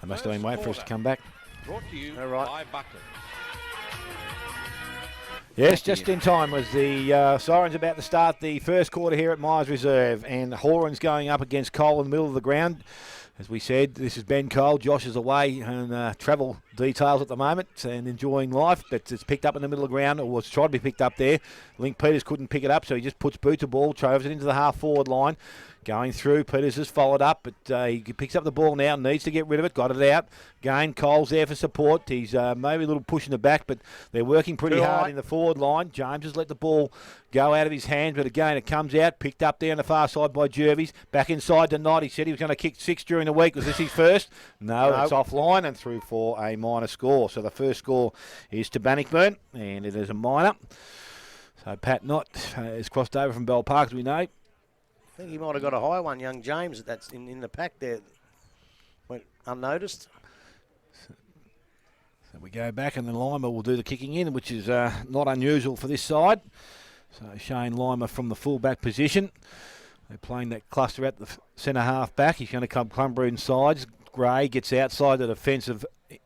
They must have been waiting for us to come back. Brought to you All right. by Buckley. Yes, just in time as the Sirens about to start the first quarter here at Myers Reserve, and Horan's going up against Cole in the middle of the ground. As we said, this is Ben Cole. Josh is away on travel details at the moment and enjoying life, but it's picked up in the middle of the ground, or was tried to be picked up there. Link Peters couldn't pick it up, so he just puts boot to ball, throws it into the half-forward line. Going through, Peters has followed up, but he picks up the ball now, needs to get rid of it, got it out. Again, Cole's there for support. He's maybe a little push in the back, but they're working pretty hard in the forward line. James has let the ball go out of his hands, but again, it comes out, picked up there on the far side by Jervis. Back inside to Knott. He said he was going to kick 6 during the week. Was this his first? No, it's offline and through for a minor score. So the first score is to Bannockburn, and it is a minor. So Pat Knott has crossed over from Bell Park, as we know. I think he might have got a high one, young James. That's in the pack there. Went unnoticed. So we go back, and then Lima will do the kicking in, which is not unusual for this side. So Shane Lima from the full-back position. They're playing that cluster at the centre half-back. He's going to come Clunbrood sides. Gray gets outside the defence of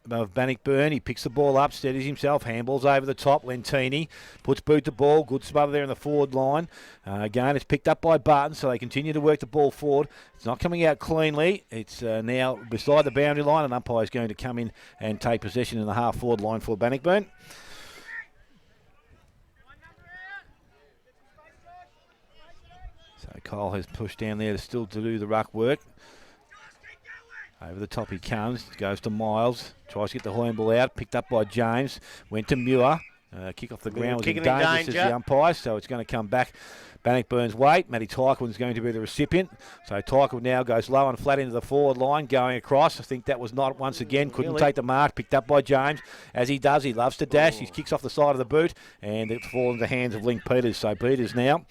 Bannockburn. He picks the ball up, steadies himself, handballs over the top. Lentini puts boot to ball. Good smother there in the forward line. Again, it's picked up by Barton, so they continue to work the ball forward. It's not coming out cleanly. It's now beside the boundary line, and umpire is going to come in and take possession in the half-forward line for Bannockburn. So Cole has pushed down there to do the ruck work. Over the top he comes, goes to Miles, tries to get the handball out, picked up by James, went to Muir. Kick off the ground was in danger, says the umpire, so it's going to come back Bannockburn's way. Matty Tyquin's going to be the recipient. So Tyquin now goes low and flat into the forward line, going across. I think that was not once again, couldn't take the mark, picked up by James. As he does, he loves to dash. He kicks off the side of the boot, and it falls into the hands of Link Peters. So Peters now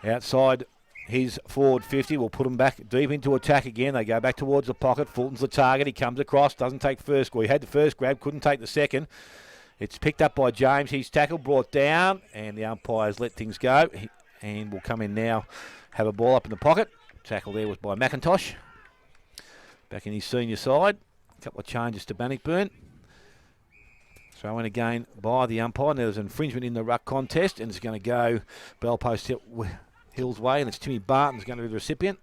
outside his forward 50 will put him back deep into attack again. They go back towards the pocket. Fulton's the target. He comes across, doesn't take first score. He had the first grab, couldn't take the second. It's picked up by James. He's tackled, brought down, and the umpires let things go. And will come in now, have a ball up in the pocket. Tackle there was by McIntosh. Back in his senior side. A couple of changes to Bannockburn. Throw in again by the umpire. Now there's an infringement in the ruck contest, and it's going to go Bell Post Hill's way, and it's Timmy Barton's going to be the recipient.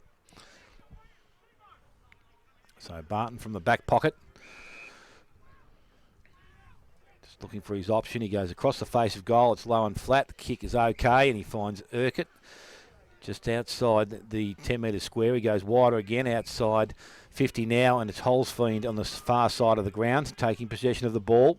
So Barton from the back pocket. Just looking for his option. He goes across the face of goal. It's low and flat. The kick is okay, and he finds Urquhart just outside the 10-metre square. He goes wider again, outside 50 now, and it's Holzfiend on the far side of the ground, taking possession of the ball.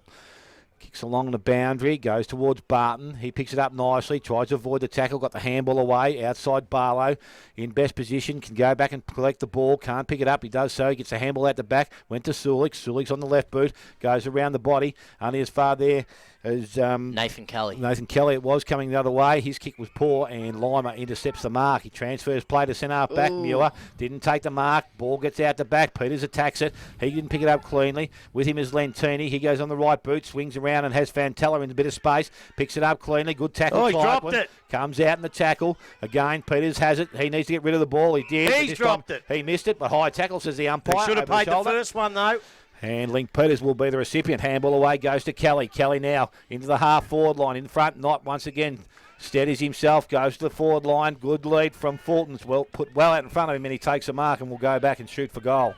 Kicks along the boundary, goes towards Barton. He picks it up nicely, tries to avoid the tackle, got the handball away. Outside Barlow, in best position, can go back and collect the ball. Can't pick it up, he does so. He gets the handball out the back, went to Sulik. Sulik's on the left boot, goes around the body. Only as far there as Nathan Kelly. Nathan Kelly, it was coming the other way. His kick was poor, and Lima intercepts the mark. He transfers play to centre half back. Muir didn't take the mark. Ball gets out the back. Peters attacks it. He didn't pick it up cleanly. With him is Lentini. He goes on the right boot, swings around and has Fantella in a bit of space. Picks it up cleanly. Good tackle. He dropped it. Comes out in the tackle. Again, Peters has it. He needs to get rid of the ball. He did. He's dropped it. He missed it, but high tackle, says the umpire. He should have paid the first one, though. And Link Peters will be the recipient. Handball away goes to Kelly. Kelly now into the half-forward line. In front, Knott once again steadies himself, goes to the forward line. Good lead from Fulton's. Well put well out in front of him, and he takes a mark and will go back and shoot for goal.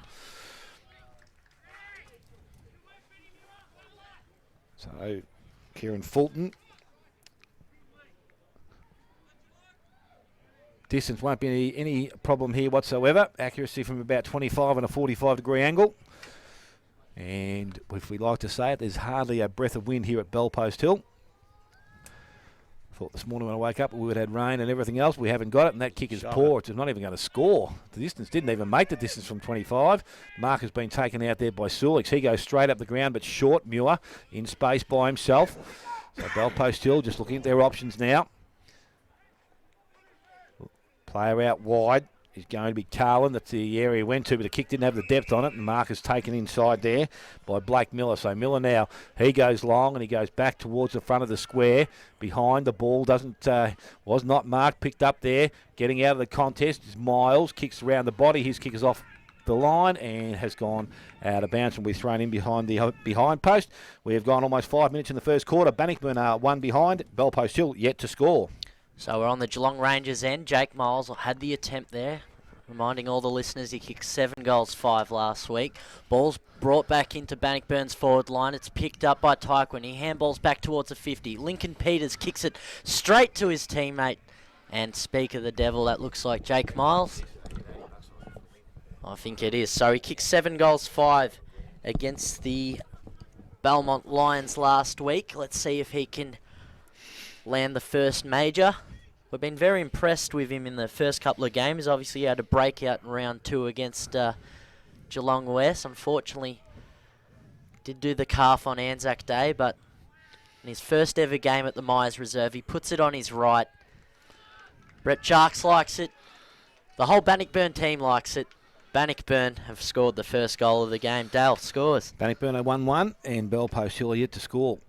So, Kieran Fulton. Distance won't be any problem here whatsoever. Accuracy from about 25 and a 45-degree angle. And if we like to say it, there's hardly a breath of wind here at Bell Post Hill. Thought this morning when I woke up we would have had rain and everything else. We haven't got it, and that kick is poor. It's not even going to score. The distance didn't even make the distance from 25. Mark has been taken out there by Sulix. He goes straight up the ground, but short. Muir in space by himself. So Bell Post Hill just looking at their options now. Player out wide is going to be Carlin. That's the area he went to, but the kick didn't have the depth on it, and Mark is taken inside there by Blake Miller. So Miller now, he goes long, and he goes back towards the front of the square. Behind the ball, was not marked, picked up there. Getting out of the contest is Miles, kicks around the body. His kick is off the line and has gone out of bounds and we're thrown in behind the behind post. We have gone almost 5 minutes in the first quarter. Bannockburn are 1 behind. Bellpost Hill yet to score. So we're on the Geelong Rangers end. Jake Miles had the attempt there. Reminding all the listeners, he kicked 7 goals, 5 last week. Ball's brought back into Bannockburn's forward line. It's picked up by Tyquin. He handballs back towards the 50. Lincoln Peters kicks it straight to his teammate. And speak of the devil, that looks like Jake Miles. I think it is. So he kicked 7 goals, 5 against the Belmont Lions last week. Let's see if he can land the first major. We've been very impressed with him in the first couple of games. Obviously, he had a breakout in round 2 against Geelong West. Unfortunately, did do the calf on Anzac Day, but in his first ever game at the Myers Reserve, he puts it on his right. Brett Jarks likes it. The whole Bannockburn team likes it. Bannockburn have scored the first goal of the game. Dale scores. Bannockburn are 1-1 and Bellpost Hill are yet to score.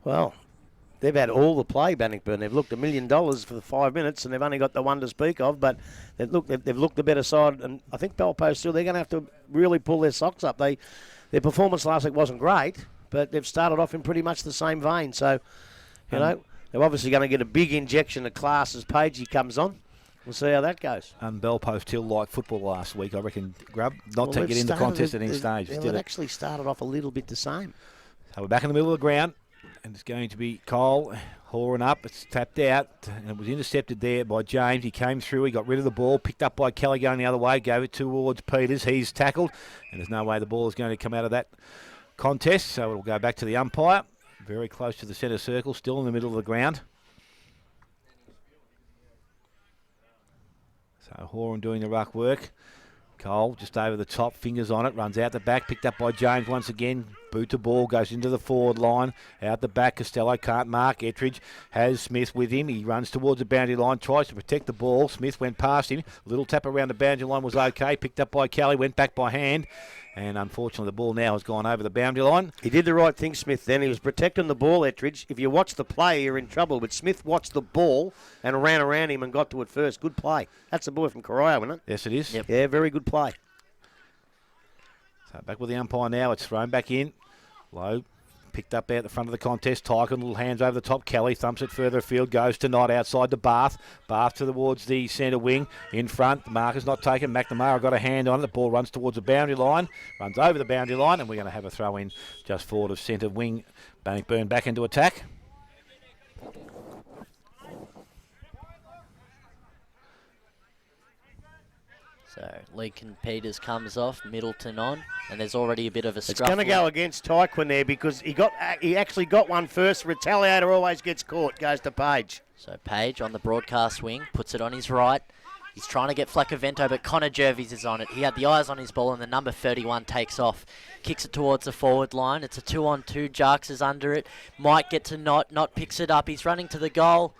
Well, they've had all the play, Bannockburn. They've looked $1 million for the 5 minutes, and they've only got the one to speak of. But they've looked the better side, and I think Bellpost Hill, they're going to have to really pull their socks up. Their performance last week wasn't great, but they've started off in pretty much the same vein. So, you know, they're obviously going to get a big injection of class as Pagey comes on. We'll see how that goes. Bellpost Hill liked football last week, I reckon, Grub. Not to Well, get in the contest at any stage. It actually started off a little bit the same. So we're back in the middle of the ground. And it's going to be Cole hauling up. It's tapped out, and it was intercepted there by James. He came through. He got rid of the ball, picked up by Kelly going the other way, gave it towards Peters. He's tackled, and there's no way the ball is going to come out of that contest. So it'll go back to the umpire. Very close to the centre circle, still in the middle of the ground. So Horan doing the ruck work. Cole just over the top, fingers on it, runs out the back, picked up by James once again. Boot the ball, goes into the forward line. Out the back, Costello can't mark. Ettridge has Smith with him. He runs towards the boundary line, tries to protect the ball. Smith went past him. A little tap around the boundary line was okay. Picked up by Kelly, went back by hand. And unfortunately, the ball now has gone over the boundary line. He did the right thing, Smith, then. He was protecting the ball, Ettridge. If you watch the play, you're in trouble. But Smith watched the ball and ran around him and got to it first. Good play. That's the boy from Corio, isn't it? Yes, it is. Yep. Yeah, very good play. So back with the umpire now. It's thrown back in. Low. Picked up out the front of the contest. Tyken, little hands over the top. Kelly thumps it further afield. Goes to Knott outside to Bath. Bath towards the centre wing. In front. The marker's not taken. McNamara got a hand on it. The ball runs towards the boundary line. Runs over the boundary line. And we're going to have a throw in just forward of centre wing. Bannockburn back into attack. So Lincoln Peters comes off, Middleton on, and there's already a bit of a scruffle. It's going to go against Tyquin there because he actually got one first. Retaliator always gets caught. Goes to Page. So Page on the broadcast wing, puts it on his right. He's trying to get Flacavento, but Connor Jervis is on it. He had the eyes on his ball, and the number 31 takes off. Kicks it towards the forward line. It's a 2-on-2. Jarks is under it. Might get to Knott. Knott picks it up. He's running to the goal.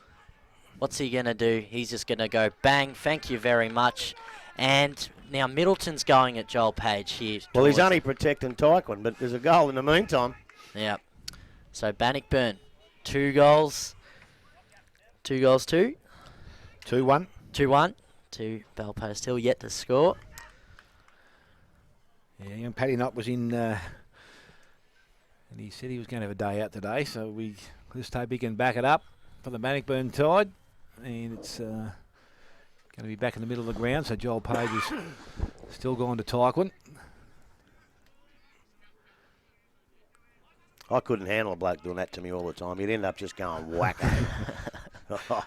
What's he going to do? He's just going to go bang. Thank you very much. And now Middleton's going at Joel Page here. Well, he's only protecting Tyquin, but there's a goal in the meantime. Yeah. So Bannockburn, 2 goals. 2 goals, 2. 2-1. 2-1 to Bellpost Hill, yet to score. Yeah, young Paddy Knott was in, and he said he was going to have a day out today, so we just hope he can back it up for the Bannockburn Tide. And it's going to be back in the middle of the ground, so Joel Page is still going to Tyquin. I couldn't handle a bloke doing that to me all the time. He'd end up just going wacko.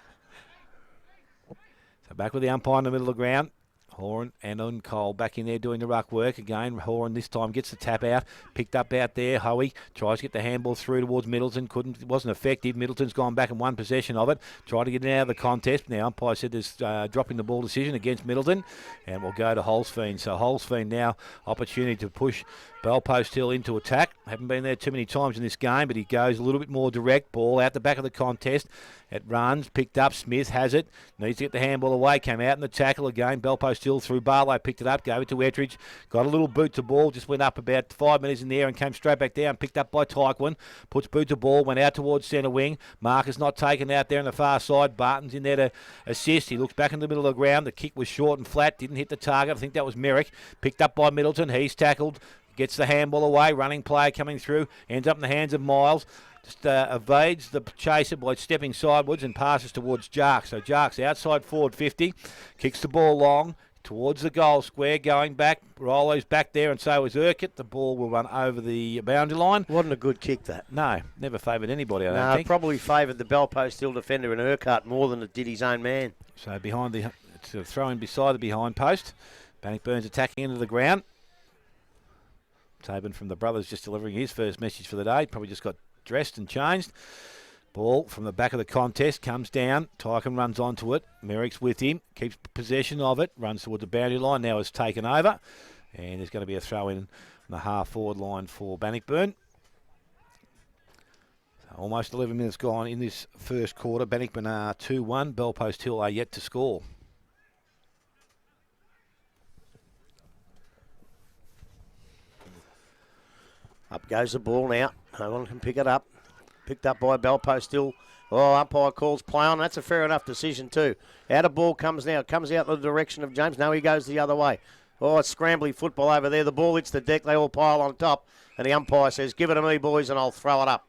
So back with the umpire in the middle of the ground. Horan and on Cole back in there doing the ruck work again. Horan this time gets the tap out, picked up out there. Hoey tries to get the handball through towards Middleton, couldn't, it wasn't effective. Middleton's gone back in one possession of it, tried to get it out of the contest. Now umpire said there's dropping the ball decision against Middleton, and we'll go to Holsfiend. So Holsfiend now opportunity to push Bellpost Hill into attack. Haven't been there too many times in this game, but he goes a little bit more direct. Ball out the back of the contest. It runs, picked up. Smith has it. Needs to get the handball away. Came out in the tackle again. Bellpost still through. Barlow picked it up, gave it to Ettridge. Got a little boot to ball, just went up about 5 metres in the air and came straight back down. Picked up by Tyquin. Puts boot to ball, went out towards centre wing. Marcus not taken out there on the far side. Barton's in there to assist. He looks back in the middle of the ground. The kick was short and flat, didn't hit the target. I think that was Merrick. Picked up by Middleton. He's tackled. Gets the handball away. Running player coming through. Ends up in the hands of Miles. Just evades the chaser by stepping sidewards and passes towards Jarks. So Jarks outside forward 50. Kicks the ball long towards the goal square. Going back. Rollo's back there and so is Urquhart. The ball will run over the boundary line. Wasn't a good kick, that. No, never favoured anybody, I don't think. Probably favoured the bell post hill defender in Urquhart more than it did his own man. So behind it's a throw in beside the behind post. Bannockburn's attacking into the ground. Taben from the brothers just delivering his first message for the day. Probably just got dressed and changed. Ball from the back of the contest comes down. Tyken runs onto it. Merrick's with him. Keeps possession of it. Runs towards the boundary line. Now is taken over. And there's going to be a throw in on the half forward line for Bannockburn. So almost 11 minutes gone in this first quarter. Bannockburn are 2-1. Bellpost Hill are yet to score. Up goes the ball now. No one can pick it up. Picked up by Bellpost Hill. Oh, umpire calls play on. That's a fair enough decision too. Out of ball comes now. Comes out in the direction of James. No, he goes the other way. Oh, it's scrambly football over there. The ball hits the deck. They all pile on top. And the umpire says, give it to me, boys, and I'll throw it up.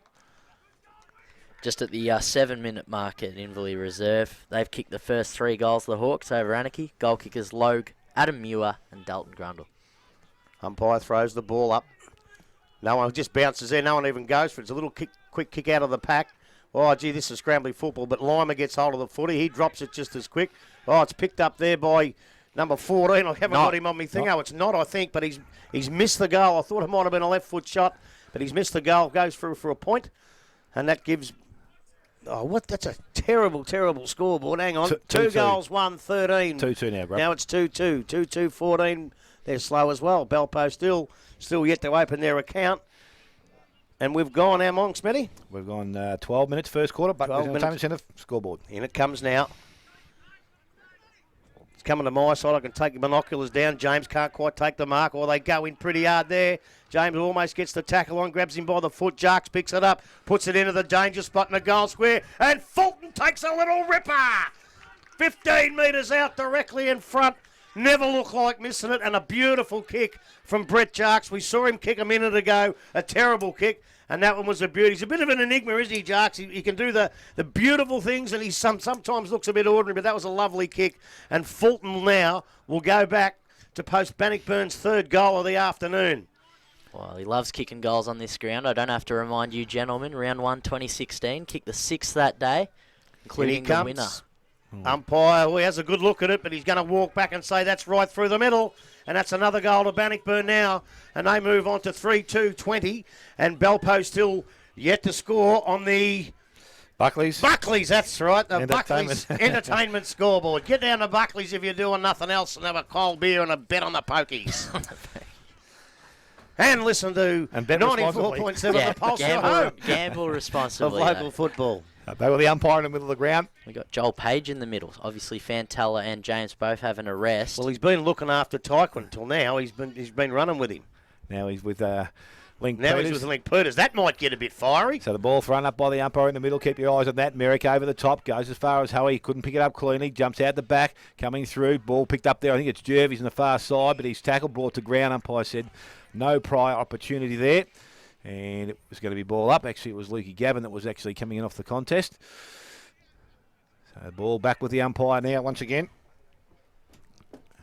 Just at the 7-minute mark at Inverleigh Reserve, they've kicked the first 3 goals of the Hawks over Anarchy. Goal kickers Logue, Adam Muir and Dalton Grundle. Umpire throws the ball up. No one just bounces there. No one even goes for it. It's a little quick kick out of the pack. Oh, gee, this is scrambly football. But Lima gets hold of the footy. He drops it just as quick. Oh, it's picked up there by number 14. I haven't got him on me thing. Oh, it's not, I think. But he's missed the goal. I thought it might have been a left foot shot. But he's missed the goal. Goes through for a point. And that gives... Oh, what? That's a terrible, terrible scoreboard. Hang on. 2 goals, 1, 13. 2-2 now, bro. Now it's 2-2. 2-2, 14. They're slow as well. Bellpost still yet to open their account. And we've gone how long, Smitty? We've gone 12 minutes first quarter, but 12 minutes centre scoreboard. In it comes now. It's coming to my side. I can take the binoculars down. James can't quite take the mark, or they go in pretty hard there. James almost gets the tackle on, grabs him by the foot. Jarks picks it up, puts it into the danger spot in the goal square, and Fulton takes a little ripper. 15 metres out directly in front. Never looked like missing it, and a beautiful kick from Brett Jarks. We saw him kick a minute ago, a terrible kick, and that one was a beauty. He's a bit of an enigma, isn't he, Jarks? He can do the beautiful things, and he sometimes looks a bit ordinary, but that was a lovely kick. And Fulton now will go back to post Bannockburn's 3rd goal of the afternoon. Well, he loves kicking goals on this ground. I don't have to remind you, gentlemen, round 1, 2016, kicked the 6th that day, including the winner. Umpire, he has a good look at it, but he's going to walk back and say that's right through the middle. And that's another goal to Bannockburn now. And they move on to 3-2-20. And Bellpost still yet to score on the... Buckley's, that's right. The Buckley's entertainment scoreboard. Get down to Buckley's if you're doing nothing else and have a cold beer and a bet on the pokies. And listen to 94.7 The Pulse at home. Gamble responsibly. Of local football. They were the umpire in the middle of the ground. We got Joel Page in the middle. Obviously, Fantella and James both having a rest. Well, he's been looking after Tyquin until now. He's been running with him. Now he's with Link Now Peters. he's with Link Peters. That might get a bit fiery. So the ball thrown up by the umpire in the middle. Keep your eyes on that. Merrick over the top. Goes as far as Hoey. Couldn't pick it up cleanly. Jumps out the back. Coming through. Ball picked up there. I think it's Jervis on the far side, but he's tackled, brought to ground. Umpire said no prior opportunity there. And it was going to be ball up. Actually, it was Lukey Gavin that was actually coming in off the contest. So ball back with the umpire now once again.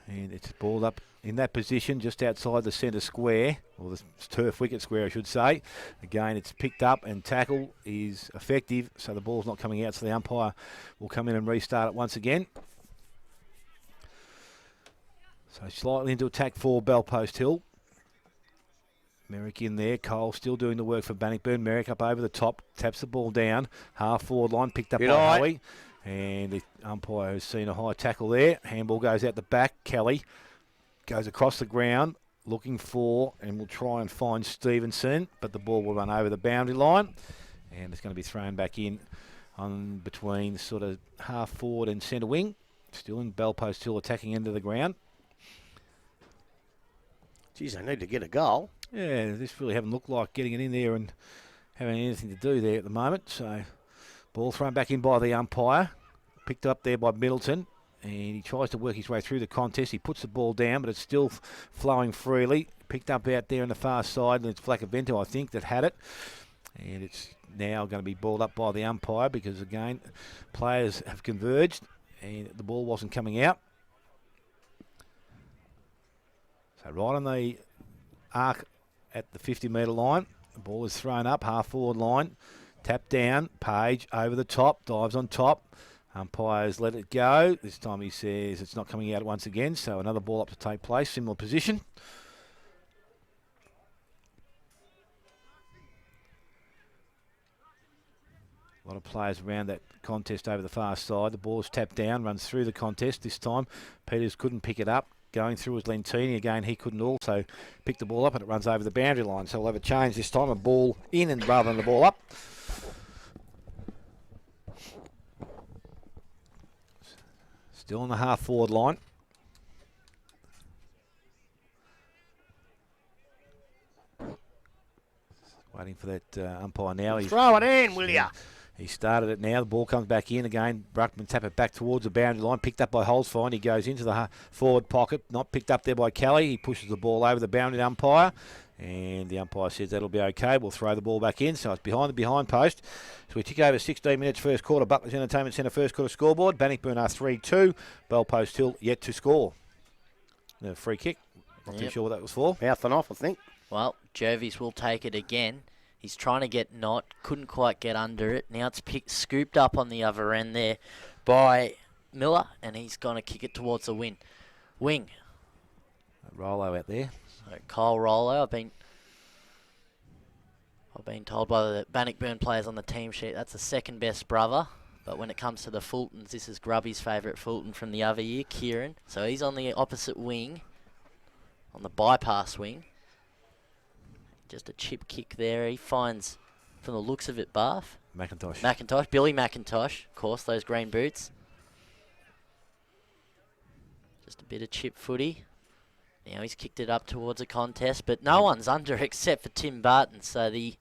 And it's balled up in that position just outside the centre square, or the turf wicket square I should say. Again, it's picked up and tackle is effective, so the ball's not coming out, so the umpire will come in and restart it once again. So slightly into attack for Bellpost Hill. Merrick in there. Cole still doing the work for Bannockburn. Merrick up over the top, taps the ball down. Half forward line picked up by Hoey. And the umpire has seen a high tackle there. Handball goes out the back. Kelly goes across the ground looking for, and will try and find Stevenson, but the ball will run over the boundary line. And it's going to be thrown back in on between sort of half forward and centre wing. Still in Bellpost Hill attacking into the ground. Geez, they need to get a goal. Yeah, this really haven't looked like getting it in there and having anything to do there at the moment. So, ball thrown back in by the umpire. Picked up there by Middleton. And he tries to work his way through the contest. He puts the ball down, but it's still flowing freely. Picked up out there on the far side, and it's Flacavento, I think, that had it. And it's now going to be balled up by the umpire because, again, players have converged and the ball wasn't coming out. So right on the arc at the 50-metre line, the ball is thrown up, half-forward line. Tap down, Page over the top, dives on top. Umpires let it go. This time he says it's not coming out once again, so another ball up to take place, similar position. A lot of players around that contest over the far side. The ball is tapped down, runs through the contest. This time Peters couldn't pick it up. Going through was Lentini. Again, he couldn't also pick the ball up, and it runs over the boundary line. So we'll have a change this time, a ball in and rather than the ball up. Still on the half-forward line. Waiting for that umpire now. Throw it in, will ya? He started it now. The ball comes back in again. Bruckman tap it back towards the boundary line. Picked up by Holzfein. He goes into the forward pocket. Not picked up there by Kelly. He pushes the ball over the boundary umpire. And the umpire says that'll be okay. We'll throw the ball back in. So it's behind the behind post. So we tick over 16 minutes first quarter. Butlers Entertainment Centre first quarter scoreboard. Bannockburn are 3-2. Bellpost Hill yet to score. The free kick. Not too sure what that was for. Mouth and off, I think. Well, Jervis will take it again. He's trying to get Knott. Couldn't quite get under it. Now it's scooped up on the other end there by Miller. And he's going to kick it towards the wing. Rollo out there. So Kyle Rollo, I've been told by the Bannockburn players on the team sheet that's the second best brother. But when it comes to the Fultons, this is Grubby's favourite Fulton from the other year, Kieran. So he's on the opposite wing, on the bypass wing. Just a chip kick there. He finds, from the looks of it, Bath. Billy McIntosh, of course, those green boots. Just a bit of chip footy. Now he's kicked it up towards a contest, but no one's under except for Tim Barton. So the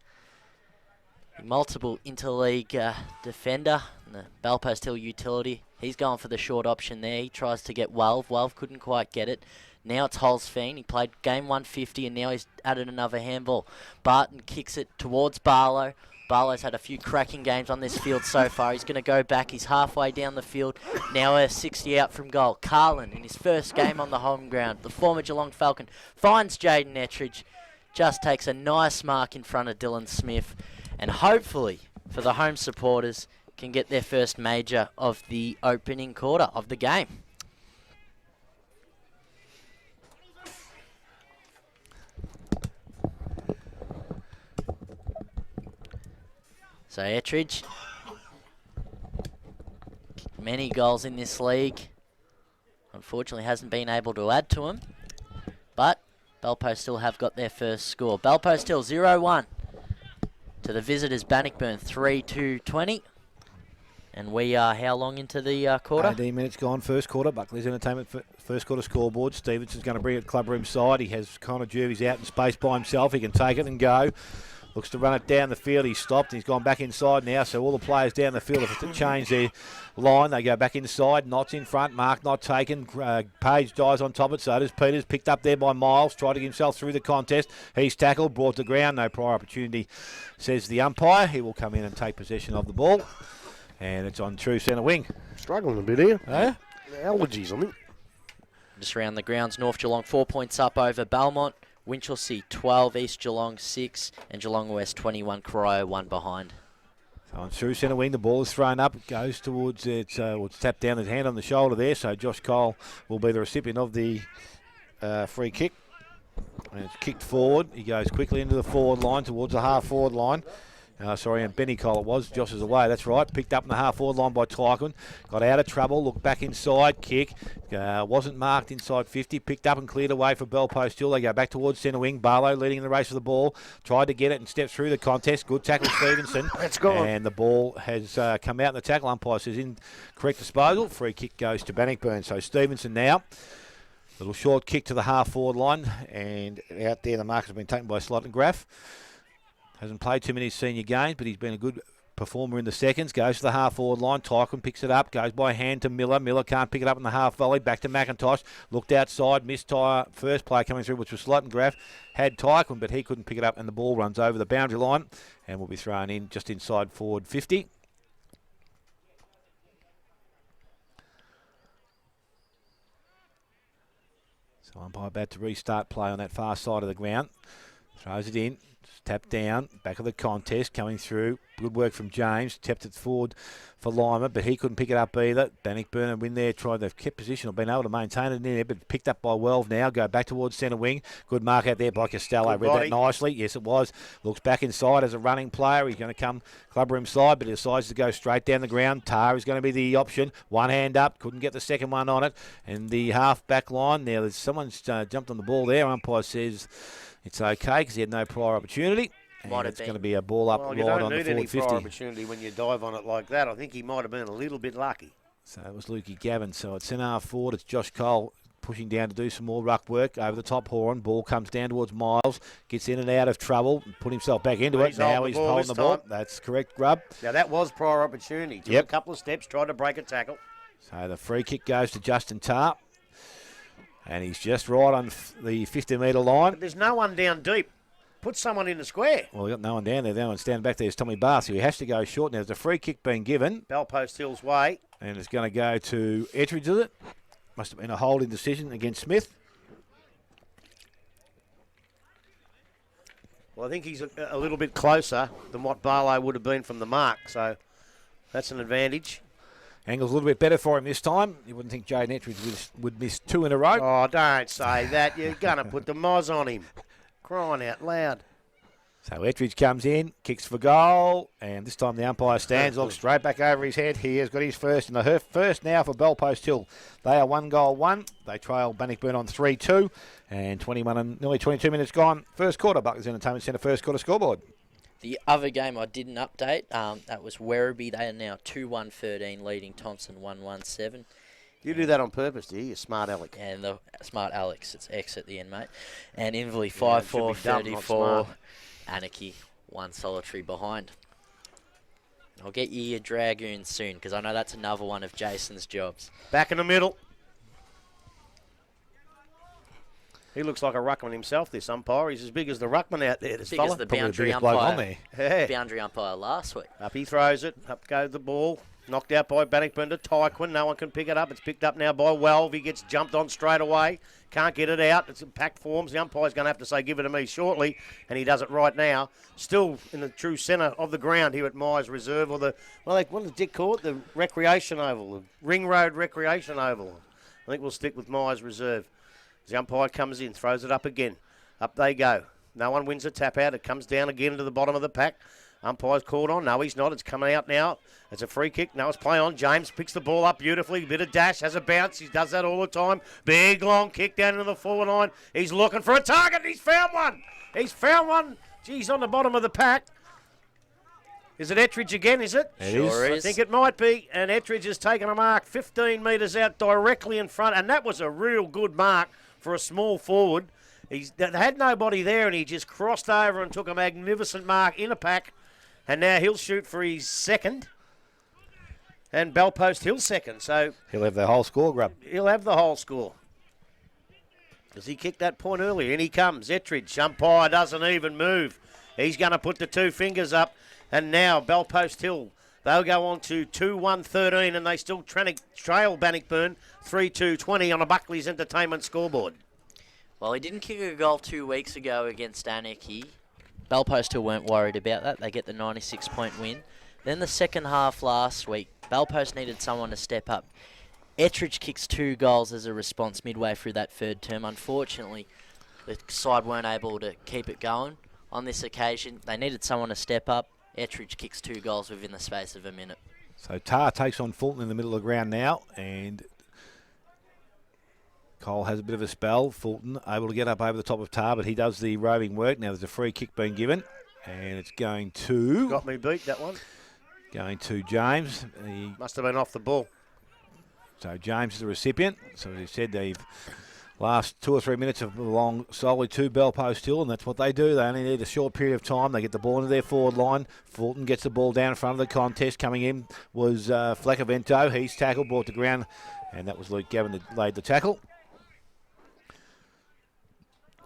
multiple interleague defender, and the Bellpost Hill utility, he's going for the short option there. He tries to get Welv. Welv couldn't quite get it. Now it's Holzfein. He played game 150 and now he's added another handball. Barton kicks it towards Barlow. Barlow's had a few cracking games on this field so far. He's going to go back. He's halfway down the field. Now a 60 out from goal. Carlin, in his first game on the home ground, the former Geelong Falcon, finds Jaden Ettridge. Just takes a nice mark in front of Dylan Smith. And hopefully, for the home supporters, can get their first major of the opening quarter of the game. So Ettridge, kicked many goals in this league. Unfortunately hasn't been able to add to them. But Bellpost still have got their first score. Bellpost still 0-1 to the visitors Bannockburn 3-2-20. And we are how long into the quarter? 18 minutes gone, first quarter. Buckley's Entertainment first quarter scoreboard. Stevenson's going to bring it club room side. He has Connor Jervis out in space by himself. He can take it and go. Looks to run it down the field. He's stopped. He's gone back inside now. So all the players down the field have to change their line. They go back inside. Knott's in front. Mark not taken. Page dies on top of it. So does Peters. Picked up there by Miles. Tried to get himself through the contest. He's tackled. Brought to ground. No prior opportunity, says the umpire. He will come in and take possession of the ball. And it's on true centre wing. Struggling a bit here. Eh? Allergies, I think. Just around the grounds, North Geelong 4 points up over Belmont. Winchelsea 12, East Geelong 6, and Geelong West 21, Corio 1 behind. So on true centre wing, the ball is thrown up. It goes towards it's tapped down, his hand on the shoulder there. So Josh Cole will be the recipient of the free kick. And it's kicked forward. He goes quickly into the forward line towards the half forward line. And Benny Cole it was. Josh is away, that's right. Picked up in the half-forward line by Tyquin. Got out of trouble, looked back inside, kick. Wasn't marked inside 50. Picked up and cleared away for Bellpost Hill. They go back towards centre wing. Barlow leading in the race for the ball. Tried to get it and stepped through the contest. Good tackle, Stevenson. That's gone. And the ball has come out in the tackle. Umpire says incorrect disposal. Free kick goes to Bannockburn. So Stevenson now Little short kick to the half-forward line, and out there the mark has been taken by Slottengraf. Hasn't played too many senior games, but he's been a good performer in the seconds. Goes to the half-forward line. Tyquin picks it up. Goes by hand to Miller. Miller can't pick it up in the half volley. Back to McIntosh. Looked outside. Missed first play coming through, which was Slottengraf. Had Tyquin, but he couldn't pick it up, and the ball runs over the boundary line and will be thrown in just inside forward 50. So umpire about to restart play on that far side of the ground. Throws it in. Tapped down, back of the contest, coming through. Good work from James. Tapped it forward for Lima, but he couldn't pick it up either. Bannockburn win there, they've kept position or been able to maintain it in there, but picked up by Welve now. Go back towards centre wing. Good mark out there by Costello. Read that nicely. Yes, it was. Looks back inside as a running player. He's going to come club room side, but he decides to go straight down the ground. Tar is going to be the option. One hand up. Couldn't get the second one on it. And the half back line. Now, someone's jumped on the ball there. Umpire says it's okay because he had no prior opportunity. And it's going to be a ball up right on the forward 50. You don't need any prior opportunity when you dive on it like that. I think he might have been a little bit lucky. So it was Lukey Gavin. So it's centre half forward. It's Josh Cole pushing down to do some more ruck work over the top horn. Ball comes down towards Miles. Gets in and out of trouble. Put himself back into it. Now he's holding the ball. That's correct, Grub. Now that was prior opportunity. Took a couple of steps, tried to break a tackle. So the free kick goes to Justin Tarp. And he's just right on the 50-metre line. But there's no one down deep. Put someone in the square. Well, we've got no one down there. The only one standing back there is Tommy Barr, so he has to go short. Now, there's a free kick being given. Bellpost Hill's way. And it's going to go to Ettridge, is it? Must have been a holding decision against Smith. Well, I think he's a little bit closer than what Barlow would have been from the mark, so that's an advantage. Angle's a little bit better for him this time. You wouldn't think Jaden Ettridge would miss two in a row. Oh, don't say that. You're going to put the moz on him. Crying out loud. So Ettridge comes in, kicks for goal, and this time the umpire stands, looks straight back over his head. He has got his first, and the first now for Bellpost Hill. They are 1-1. They trail Bannockburn on 3-2, and 21 and nearly 22 minutes gone. First quarter, Buckley's Entertainment Centre first quarter scoreboard. The other game I didn't update, that was Werribee. They are now 2-1-13, leading Thompson 1-1-7. You do that on purpose, do you? You smart Alec. And the smart Alex, it's X at the end, mate. And Inverley 5-4-34. Anarchy, one solitary behind. I'll get you your Dragoons soon, because I know that's another one of Jason's jobs. Back in the middle. He looks like a ruckman himself, this umpire. He's as big as the ruckman out there, this fella. As the boundary umpire, boundary umpire last week. Up he throws it. Up goes the ball. Knocked out by Bannockburn to Tyquin. No one can pick it up. It's picked up now by Welve. He gets jumped on straight away. Can't get it out. It's in packed forms. The umpire's going to have to say, give it to me shortly. And he does it right now. Still in the true centre of the ground here at Myers Reserve. Or what does Dick call it? The Recreation Oval. The Ring Road Recreation Oval. I think we'll stick with Myers Reserve. The umpire comes in, throws it up again. Up they go. No one wins a tap out. It comes down again to the bottom of the pack. Umpire's called on. No, he's not. It's coming out now. It's a free kick. Now it's play on. James picks the ball up beautifully. Bit of dash. Has a bounce. He does that all the time. Big, long kick down into the forward line. He's looking for a target. He's found one. He's found one. Geez, on the bottom of the pack. Is it Ettridge again, is it? Sure is. I think it might be. And Ettridge has taken a mark 15 metres out directly in front. And that was a real good mark for a small forward. They had nobody there, and he just crossed over and took a magnificent mark in a pack. And now he'll shoot for his second. And Bellpost Hill second. So he'll have the whole score, Grub. He'll have the whole score. Does he kick that point earlier? In he comes. Ettridge. Umpire doesn't even move. He's going to put the two fingers up. And now Bellpost Hill. They'll go on to 2-1-13, and they still trail Bannockburn 3-2-20 on a Buckley's Entertainment scoreboard. Well, he didn't kick a goal 2 weeks ago against Anarchy. Bellpost Hill weren't worried about that. They get the 96-point win. Then the second half last week, Bellpost needed someone to step up. Ettridge kicks 2 goals as a response midway through that third term. Unfortunately, the side weren't able to keep it going. On this occasion, they needed someone to step up. Ettridge kicks 2 goals within the space of a minute. So Tar takes on Fulton in the middle of the ground now, and Cole has a bit of a spell. Fulton able to get up over the top of Tar, but he does the roving work. Now there's a free kick being given, and it's going to... Got me beat, that one. Going to James. He must have been off the ball. So James is the recipient. So as he said, they've last 2 or 3 minutes have belonged solely to Bellpost Hill, and that's what they do. They only need a short period of time. They get the ball into their forward line. Fulton gets the ball down in front of the contest. Coming in was Fleckavento. He's tackled, brought to ground, and that was Luke Gavin that laid the tackle.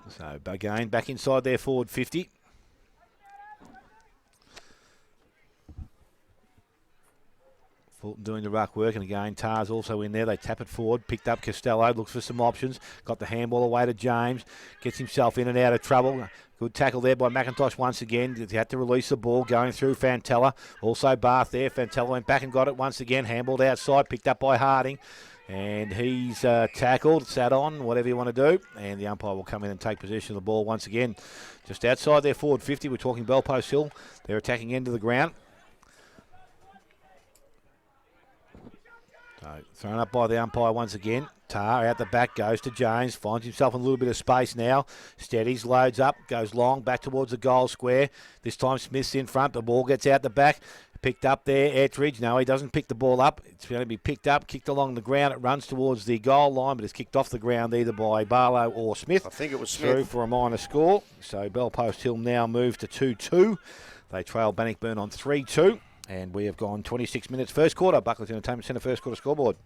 So again, back inside their forward 50. Fulton doing the ruck work, and again, Tar's also in there. They tap it forward, picked up Costello, looks for some options, got the handball away to James, gets himself in and out of trouble. Good tackle there by McIntosh once again. He had to release the ball, going through Fantella. Also Bath there. Fantella went back and got it once again, handballed outside, picked up by Harding. And he's tackled, sat on, whatever you want to do. And the umpire will come in and take possession of the ball once again. Just outside their forward 50, we're talking Bellpost Hill. They're attacking end of the ground. So thrown up by the umpire once again. Tar out the back, goes to James, finds himself in a little bit of space now. Steadies, loads up, goes long, back towards the goal square. This time Smith's in front, the ball gets out the back. Picked up there, Ettridge. No, he doesn't pick the ball up. It's going to be picked up, kicked along the ground. It runs towards the goal line, but it's kicked off the ground either by Barlow or Smith. I think it was Smith. Through for a minor score. So Bellpost Hill now move to 2-2. They trail Bannockburn on 3-2. And we have gone 26 minutes first quarter. Buckley's Entertainment Centre first quarter scoreboard.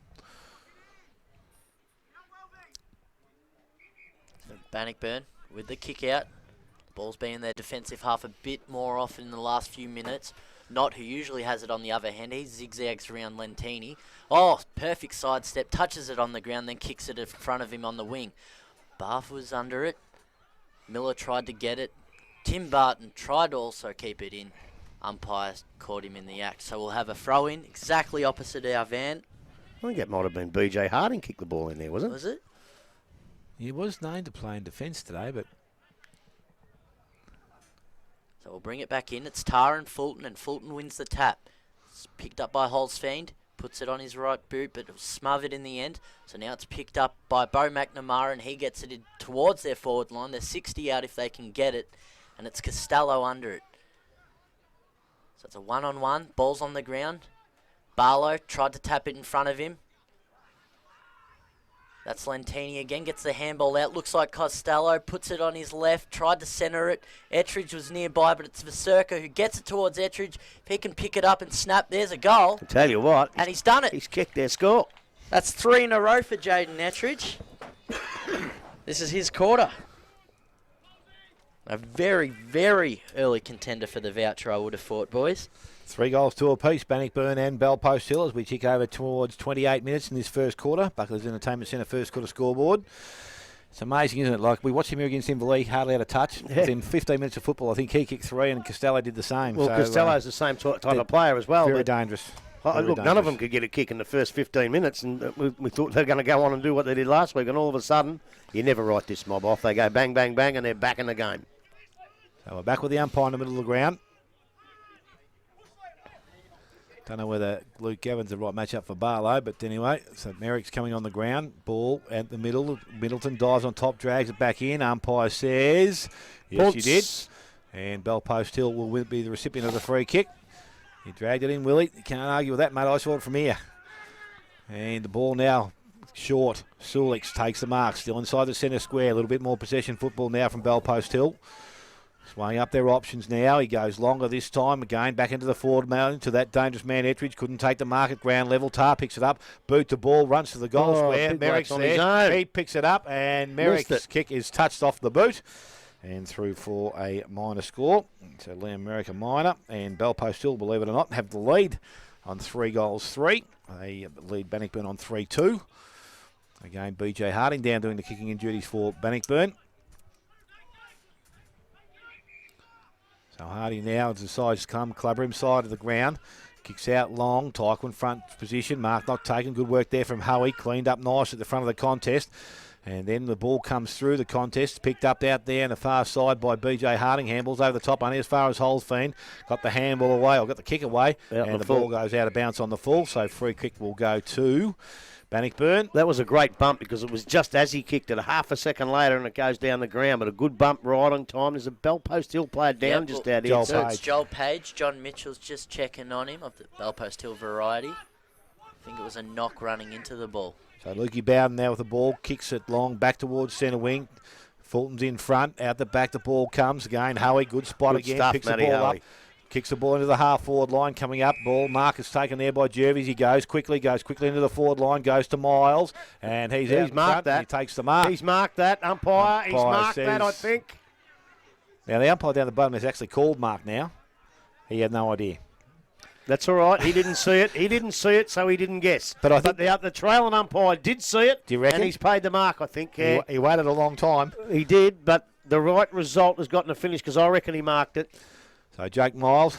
Bannockburn with the kick out. The ball's been in their defensive half a bit more often in the last few minutes. Knott, who usually has it on the other hand, he zigzags around Lentini. Oh, perfect sidestep, touches it on the ground, then kicks it in front of him on the wing. Bath was under it. Miller tried to get it. Tim Barton tried to also keep it in. Umpire caught him in the act. So we'll have a throw-in exactly opposite our van. I think it might have been BJ Harding kicked the ball in there, wasn't it? Was it? He was named to play in defence today, but... So we'll bring it back in. It's Tar and Fulton wins the tap. It's picked up by Holzfiend, puts it on his right boot, but it was smothered in the end. So now it's picked up by Bo McNamara, and he gets it in towards their forward line. They're 60 out if they can get it, and it's Costello under it. So it's a one-on-one. Ball's on the ground. Barlow tried to tap it in front of him. That's Lentini again, gets the handball out. Looks like Costello puts it on his left, tried to centre it. Ettridge was nearby, but it's Vaserka who gets it towards Ettridge. If he can pick it up and snap, there's a goal. I tell you what. And he's done it. He's kicked their score. That's 3 in a row for Jaden Ettridge. This is his quarter. A very, very early contender for the voucher, I would have thought, boys. 3 goals to apiece, Bannockburn and Bellpost Hill, as we tick over towards 28 minutes in this first quarter. Buckley's Entertainment Centre first quarter scoreboard. It's amazing, isn't it? Like, we watched him here against Inverleigh, hardly had a touch. Yeah. Within 15 minutes of football, I think he kicked 3 and Costello did the same. Well, so, Costello's the same type of player as well. Very dangerous. Look, none of them could get a kick in the first 15 minutes, and we thought they were going to go on and do what they did last week, and all of a sudden, you never write this mob off. They go bang, bang, bang, and they're back in the game. So we're back with the umpire in the middle of the ground. Don't know whether Luke Gavin's the right matchup for Barlow, but anyway, so Merrick's coming on the ground. Ball at the middle. Middleton dives on top, drags it back in. Umpire says, yes, you did. And Bellpost Hill will be the recipient of the free kick. He dragged it in, Willie. You can't argue with that, mate. I saw it from here. And the ball now short. Sulix takes the mark. Still inside the centre square. A little bit more possession football now from Bellpost Hill. Swaying up their options now. He goes longer this time. Again, back into the forward mountain to that dangerous man, Ettridge. Couldn't take the mark at ground level. Tar picks it up. Boot the ball. Runs to the goal square. Merrick's there. He picks it up. And Merrick's kick is touched off the boot. And through for a minor score. So Liam Merrick a minor. And Bellpost Hill, believe it or not, have the lead on 3-3. They lead Bannockburn on 3-2. Again, BJ Harding down doing the kicking and duties for Bannockburn. So Hardy now decides to come clubber side of the ground. Kicks out long. Tyquin front position. Mark not taken. Good work there from Hoey. Cleaned up nice at the front of the contest. And then the ball comes through the contest. Picked up out there on the far side by BJ Harding. Handballs over the top only as far as Holzfiend. Got the handball away. Or got the kick away. And the ball goes out of bounds on the full. So free kick will go to Bannockburn. That was a great bump because it was just as he kicked it, a half a second later, and it goes down the ground. But a good bump right on time. There's a Bellpost Hill player down just out here. So it's Joel Page. John Mitchell's just checking on him of the Bellpost Hill variety. I think it was a knock running into the ball. So Lukey Bowden now with the ball, kicks it long, back towards centre wing. Fulton's in front, out the back the ball comes again. Howie, good spot Good again, stuff, picks Matty the ball Howie. up. Kicks the ball into the half-forward line, coming up. Ball, mark is taken there by Jervis. He goes quickly into the forward line, goes to Miles, and he's out in marked front, that. and he takes the mark. He's marked that, umpire. He's marked that, I says- think. Now, the umpire down the bottom has actually called mark now. He had no idea. That's all right. He didn't see it. He didn't see it, so he didn't guess. But I think the trailing umpire did see it. Do you reckon? And he's paid the mark, I think. Yeah. he waited a long time. He did, but the right result has gotten a finish because I reckon he marked it. So Jake Miles,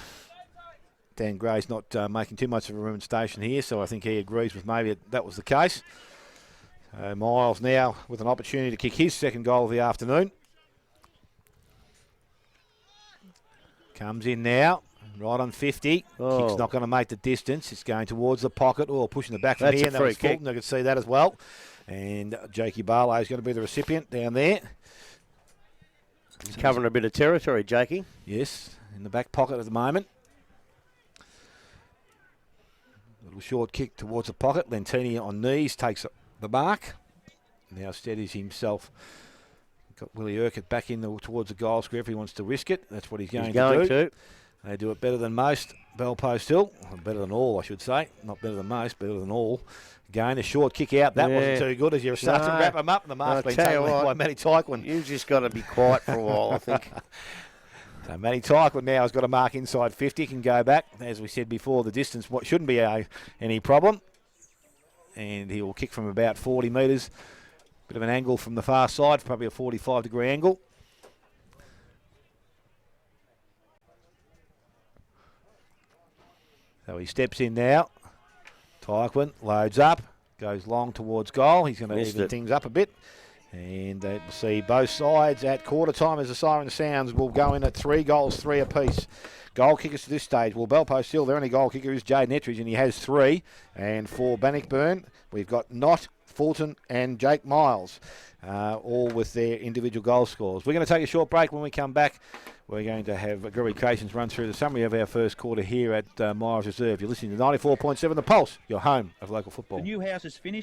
Dan Gray's not making too much of a remonstration here, so I think he agrees with maybe that was the case. Miles now with an opportunity to kick his second goal of the afternoon. Comes in now, right on 50. Oh. Kick's not going to make the distance. It's going towards the pocket or pushing the back from That's here. a And that free was kick. Fulton. I could see that as well. And Jakey Barlow is going to be the recipient down there. He's covering a bit of territory, Jakey. Yes, in the back pocket at the moment. Little short kick towards the pocket. Lentini on knees takes the mark. Now steadies himself. Got Willie Urquhart back in towards the goal square if he wants to risk it. That's what he's going to do. They do it better than most. Bell Post Hill. Or better than all, I should say. Not better than most, better than all. Again, a short kick out. That wasn't too good as you start to wrap him up. And the mark's been taken by Matty Tyquin. You've just got to be quiet for a while, I think. So Matty Tyquin now has got a mark inside 50. Can go back. As we said before, the distance shouldn't be any problem. And he will kick from about 40 metres. Bit of an angle from the far side, probably a 45-degree angle. So he steps in now. Tyquin loads up, goes long towards goal. He's going to even things up a bit. And we'll see both sides at quarter time as the siren sounds. Will go in at 3 goals, 3 apiece. Goal kickers to this stage. Well, Belpost Hill, their only goal kicker is Jade Nettridge, and he has 3. And for Bannockburn, we've got Knott, Fulton and Jake Miles, all with their individual goal scores. We're going to take a short break. When we come back, we're going to have Gregory Cations run through the summary of our first quarter here at Myers Reserve. You're listening to 94.7 The Pulse, your home of local football. The new house is finished.